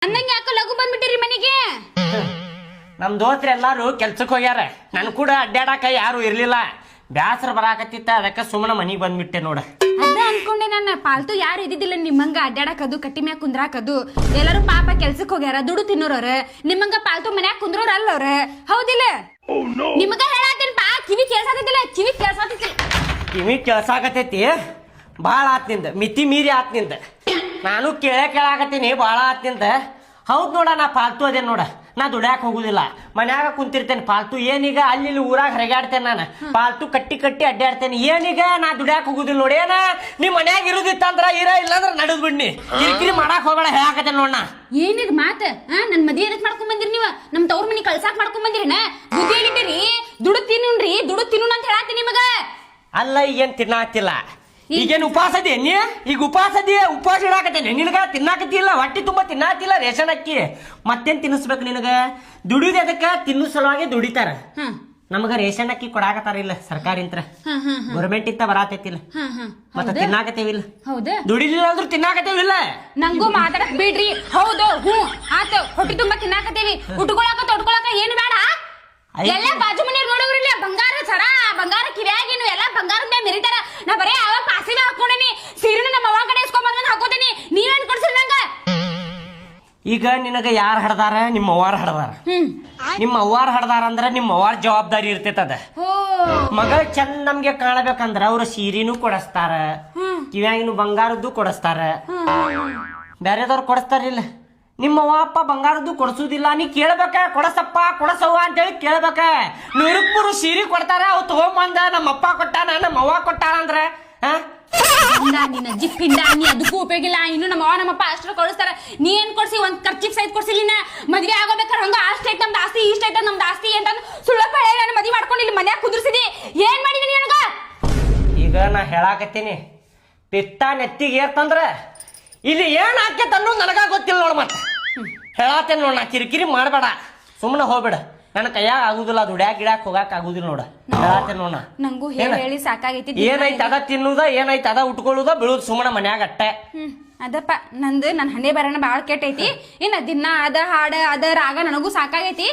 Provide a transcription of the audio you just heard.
ಅನ್ನಂಗೆ ಯಾಕೆ ಲಘು ಬಂದ್ಬಿಟ್ಟಿರಿ ಮನೆಗೆ? ನಮ್ ದೋಸ್ತ್ರು ಎಲ್ಲಾರು ಕೆಲ್ಸಕ್ಕೆ ಹೋಗ್ಯಾರ. ನನ್ ಕೂಡ ಅಡ್ಡಾಡಕ ಯಾರು ಇರ್ಲಿಲ್ಲ. ಬ್ಯಾಸರ ಬರಾಕತ್ತಿತ್ತ, ಅದಕ್ಕ ಸುಮ್ಮನೆ ಮನಿಗ್ ಬಂದ್ಬಿಟ್ಟೆ ನೋಡ. ಅದ ಅನ್ಕೊಂಡೆ ನಾನು. ಪಾಲ್ತು ಯಾರು ಇದ್ದಿದ್ದಿಲ್ಲ ನಿಮ್ಮಂಗ ಅಡ್ಡಾಡಕದು, ಕಟ್ಟಿ ಮ್ಯಾಗ ಕುಂದ್ರಾಕದು. ಎಲ್ಲರೂ ಪಾಪ ಕೆಲ್ಸಕ್ಕೆ ಹೋಗ್ಯಾರ, ದುಡ್ಡು ತಿನ್ನೋರವ್ರ. ನಿಮ್ಮಂಗ ಪಾಲ್ತು ಮನ್ಯಾಗ ಕುಂದ್ರೋರ್ ಅಲ್ಲವ್ರ, ಹೌದಿಲ್ಲ? ನಿಮಗ ಹೇಳತ್ತೀನಿ ಪಾ, ಕಿವಿ ಕೇಳ್ಸಾಕತ್ತಿಲ್ಲ, ಕಿವಿ ಕೇಳ್ಸಾಕತ್ತಿಲ್ಲ. ಕಿವಿ ಕೆಲ್ಸಾಕತೈತಿ, ಬಾಳ ಆತ್ ನಿಂದ, ಮಿತಿ ಮೀರಿ ಆತ್ ನಿಂದ. ನಾನು ಕೇಳಾಕತ್ತೀನಿ, ಬಾಳ ಆತ್ ನಿಂದ. ಹೌದ್ ನೋಡ, ನಾ ಪಾಲ್ತು ಅದೇನ್ ನೋಡ. ನಾ ದುಡ್ಯಾಕ್ ಹೋಗುದಿಲ್ಲ, ಮನ್ಯಾಗ ಕುಂತಿರ್ತೇನೆ. ಪಾಲ್ತು ಏನೀಗ ಅಲ್ಲಿ ಊರಾಗ ಹರಗಾಡ್ತೇನೆ ನಾನು. ಪಾಲ್ತು ಕಟ್ಟಿ ಕಟ್ಟಿ ಅಡ್ಡಾಡ್ತೇನೆ. ಏನೀಗ ನಾ ದುಡ್ಯಾಕ್ ಹೋಗುದಿಲ್ಲ ನೋಡಿ. ಏನ ನಿಮ್ ಮನ್ಯಾಗ ಇರುದಿತ್ತಂದ್ರ ಇಲ್ಲಾಂದ್ರ ನಡದ್ ಬಿಡ್ನಿ. ಕಿರಿಕಿರಿ ಮಾಡಾಕ್ ಹೋಗಬೇಡ, ಹೇಳಾಕತ್ತೇನೆ ನೋಡ. ಏನಿದ್ ಮಾತ? ನನ್ ಮದ್ವೆ ಏನಕ್ ಮಾಡ್ಕೊಂಡ್ ಬಂದಿರಿ ನೀವ? ನಮ್ ತವ್ರ ಮನಿ ಕಳ್ಸಾಕ್ ಮಾಡ್ಕೊಂಡ್ ಬಂದಿರಿನ? ಬುದ್ಧಿ ಹೇಳಿಟ್ಟಿರಿ, ದುಡ್ಡು ತಿನ್ನುನ್ರಿ, ದುಡ್ಡು ತಿನ್ನು ಅಂತ ಹೇಳತ್ತೀನಿ ನಿಮಗ. ಅಲ್ಲ, ಈಗೇನ್ ತಿನ್ನಾಕತ್ತಿಲ್ಲ. ಈಗೇನ್ ಉಪವಾಸ ಅದಿ ನೀ? ಈಗ ಉಪವಾಸ ಇಡಾಕತ್ತೇನೆ. ನಿನಗ ತಿನ್ನಾಕತ್ತಿಲ್ಲ, ಹೊಟ್ಟಿ ತುಂಬಾ ತಿನ್ನಾತಿಲ್ಲ ರೇಷನ್ ಅಕ್ಕಿ. ಮತ್ತೇನ್ ತಿನ್ನಿಸ್ಬೇಕು ನಿನಗ? ದುಡಿದ ಅದಕ್ಕ ತಿನ್ನು ಸಲುವಾಗಿ ದುಡಿತಾರ. ನಮಗ ರೇಷನ್ ಅಕ್ಕಿ ಕೊಡಾಕತ್ತಾರ ಇಲ್ಲ ಸರ್ಕಾರಿಂತ್ರ, ಗೌರ್ಮೆಂಟ್ ಇಂತ ಬರಾತೈತಿಲ್ಲ. ಮತ್ತ ತಿನ್ನಾಕತ್ತೇವಿಲ್ಲ, ಹೌದಾ? ದುಡಿಲಿಲ್ಲ ಅಂದ್ರೂ ತಿನ್ನಾಕತ್ತೇವಿಲ್ಲ. ನಂಗೂ ಮಾತಾಡಕ್ ಬಿಡ್ರಿ. ಹೌದು, ಆತ ಹೊಟ್ಟಿ ತುಂಬಾ ತಿನ್ನಾಕತ್ತೇವಿ. ಉಟ್ಕೊಳಕ ತೊಟ್ಕೊಳಕ ಏನು ಬೇಡ. ಎಲ್ಲ ಬಾಜು ಮನೆ ನೋಡೋರಿಲ್ಲ, ಬಂಗಾರ ಸರ, ಬಂಗಾರ ಕಿವ್ಯಾಗಿನು ಎಲ್ಲ ಬಂಗಾರದ ಮೆರಿತಾರ. ನಾ ಬರೇ ಅವ ಪಾಸಿನ ಹಾಕೊಂಡೇನಿ, ಸೀರೆನ ನಮ್ಮ ಅವ್ವ ಕಡೆ ಇಸ್ಕೊಂಡ್ ಹಾಕೋತೀನಿ. ನೀವೇನ್ ಕೊಡ್ಸಿಲ್ಲ ನಂಗ? ಈಗ ನಿನಗ ಯಾರು ಹಡ್ದಾರ? ನಿಮ್ಮ ಅವ್ವಾರ ಹಡ್ದಾರ. ನಿಮ್ಮ ಅವ್ವಾರ ಹಡ್ದಾರ ಅಂದ್ರ ನಿಮ್ಮ ಅವ್ವಾರ ಜವಾಬ್ದಾರಿ ಇರ್ತೈತದ. ಮಗಳ ಚಂದ ನಮ್ಗೆ ಕಾಣಬೇಕಂದ್ರ ಅವ್ರ ಸೀರೆನೂ ಕೊಡಸ್ತಾರ, ಕಿವ್ಯಾಗಿನು ಬಂಗಾರದ್ದು ಕೊಡಸ್ತಾರ. ಬ್ಯಾರೆದವ್ರು ಕೊಡಸ್ತಾರಿಲ್ಲ. ನಿಮ್ಮ ಅವ್ವ ಅಪ್ಪ ಬಂಗಾರದ್ದು ಕೊಡ್ಸುದಿಲ್ಲ. ನೀ ಕೇಳ್ಬೇಕ, ಕೊಡಸಪ್ಪ ಕೊಡಸವ್ವ ಅಂತೇಳಿ ಕೇಳ್ಬೇಕ. 100 ಸೀರೆ ಕೊಡ್ತಾರ, ಅವ್ ತಗೊಂಬಂದ ನಮ್ಮ ಅಪ್ಪ ಕೊಟ್ಟಾನ, ನಮ್ಮ ಅವ್ವ ಕೊಟ್ಟಾಳ ಅಂದ್ರ ನಿನ್ನ ಜಿಪ್ಪಿಂದ ನೀ ಅದಕ್ಕೂ ಉಪಯೋಗ ಇಲ್ಲ. ಇನ್ನು ನಮ್ಮ ಅವ್ವ ನಮ್ಮಪ್ಪ ಅಷ್ಟು ಕಳಿಸ್ತಾರ. ನೀ ಏನ್ ಕೊಡ್ಸಿ? ಒಂದ್ ಖರ್ಚಿಗೆ ಸಹಿತ ಕೊಡ್ಸಿಲ್ಲ. ಮದ್ವೆ ಆಗೋಬೇಕಾರೆ ಹಂಗ ಅಷ್ಟ ಐತ್ ನಮ್ದು ಆಸ್ತಿ, ಇಷ್ಟ ಐತ ನಮ್ದು ಆಸ್ತಿ ಅಂತ ಸುಳ್ಳಪ್ಪ ಹೇಳಿ ನಾನು ಮದ್ವೆ ಮಾಡ್ಕೊಂಡು ಇಲ್ಲಿ ಮನ್ಯಾಗ ಕುದುರ್ಸಿದಿ. ಏನ್ ಮಾಡಿದೀನಿ ನನಗ? ಈಗ ನಾ ಹೇಳಾಕತ್ತೀನಿ, ಪಿತ್ತ ನೆತ್ತಿಗೆ ಏರ್ತಂದ್ರ ಇಲ್ಲಿ ಏನ್ ಹಾಕೇತ ಅನ್ನೋದು ನನಗ ಗೊತ್ತಿಲ್ಲ ನೋಡ್. ಮತ್ತ ಹೇಳತ್ತೇನೆ ನೋಡ್, ನಾ ಕಿರಿಕಿರಿ ಮಾಡ್ಬೇಡ, ಸುಮ್ಮನೆ ಹೋಗ್ಬೇಡ. ನನ್ನ ಕೈಯಾಗ ಆಗುದಿಲ್ಲ, ದುಡ್ಯಾಕ್ ಗಿಡಾಕ್ ಹೋಗಾಕ ಆಗುದಿಲ್ಲ ನೋಡ. ಹೇಳತ್ತೇನೆ ನೋಡ, ನಂಗೂ ಹೇಳಿ ಸಾಕಾಗೈತಿ. ಏನೈತ ಅದ ತಿನ್ನುದ, ಏನೈತ ಅದ ಉಟ್ಕೊಳ್ಳುದ, ಬೀಳುದ್ ಸುಮ್ಮನೆ ಮನ್ಯಾಗ ಅಟ್ಟೆ. ಅದಪ್ಪ, ನಂದು ನನ್ ಹಣೆ ಬರನ ಬಾಳ್ ಕೆಟ್ಟೈತಿ. ಇನ್ನ ದಿನ ಅದ ಹಾಡ ಅದ ರಾಗ ನನಗೂ ಸಾಕಾಗೈತಿ.